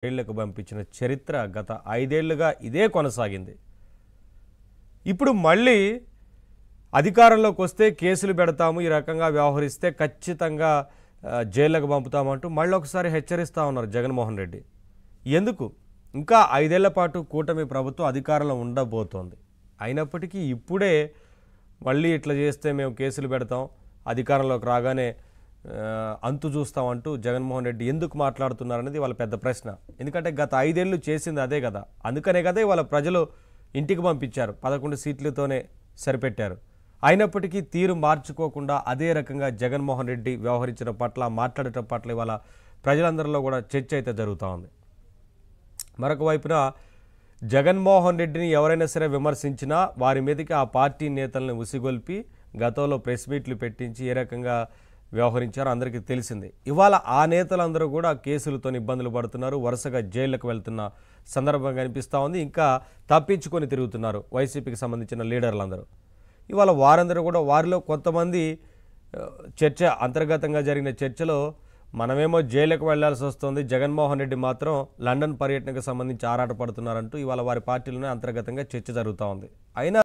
జైళ్లకు పంపించిన చరిత్ర గత 5 ఏళ్లుగా ఇదే కొనసాగింది. ఇప్పుడు మళ్ళీ అధికారంలోకి వస్తే కేసులు పెడతాము, ఈ రకంగా వ్యవహరిస్తే ఖచ్చితంగా జైళ్లకు పంపుతామంటూ మళ్ళీ ఒకసారి హెచ్చరిస్తా ఉన్నారు జగన్మోహన్ రెడ్డి. ఎందుకు? ఇంకా 5 ఏళ్ల పాటు కూటమి ప్రభుత్వం అధికారంలో ఉండబోతోంది. అయినప్పటికీ ఇప్పుడే మళ్ళీ ఇట్లా చేస్తే మేము కేసులు పెడతాం, అధికారంలోకి రాగానే అంతు చూస్తామంటూ జగన్మోహన్ రెడ్డి ఎందుకు మాట్లాడుతున్నారనేది వాళ్ళ పెద్ద ప్రశ్న. ఎందుకంటే గత 5 ఏళ్ళు చేసింది అదే కదా. అందుకనే కదా వాళ్ళ ప్రజలు ఇంటికి పంపించారు, 11 సీట్లతోనే సరిపెట్టారు. అయినప్పటికీ తీరు మార్చుకోకుండా అదే రకంగా జగన్మోహన్ రెడ్డి వ్యవహరించడం పట్ల, మాట్లాడటం పట్ల ఇవాళ ప్రజలందరిలో కూడా చర్చ అయితే జరుగుతూ ఉంది. మరొక వైపున జగన్మోహన్ రెడ్డిని ఎవరైనా సరే విమర్శించినా వారి మీదకి ఆ పార్టీ నేతలను ఉసిగొల్పి గతంలో ప్రెస్ మీట్లు పెట్టించి ఏ రకంగా వ్యవహరించారో అందరికీ తెలిసిందే. ఇవాళ ఆ నేతలందరూ కూడా కేసులతో ఇబ్బందులు పడుతున్నారు, వరుసగా జైళ్లకు వెళ్తున్న సందర్భం కనిపిస్తూ ఉంది. ఇంకా తప్పించుకొని తిరుగుతున్నారు వైసీపీకి సంబంధించిన లీడర్లందరూ. ఇవాళ వారందరూ కూడా వారిలో కొంతమంది చర్చ అంతర్గతంగా జరిగిన చర్చలో మనమేమో జైలుకు వెళ్లాల్సి వస్తుంది, జగన్మోహన్ రెడ్డి మాత్రం లండన్ పర్యటనకు సంబంధించి ఆరాటపడుతున్నారంటూ ఇవాళ వారి పార్టీలోనే అంతర్గతంగా చర్చ జరుగుతూ ఉంది. అయినా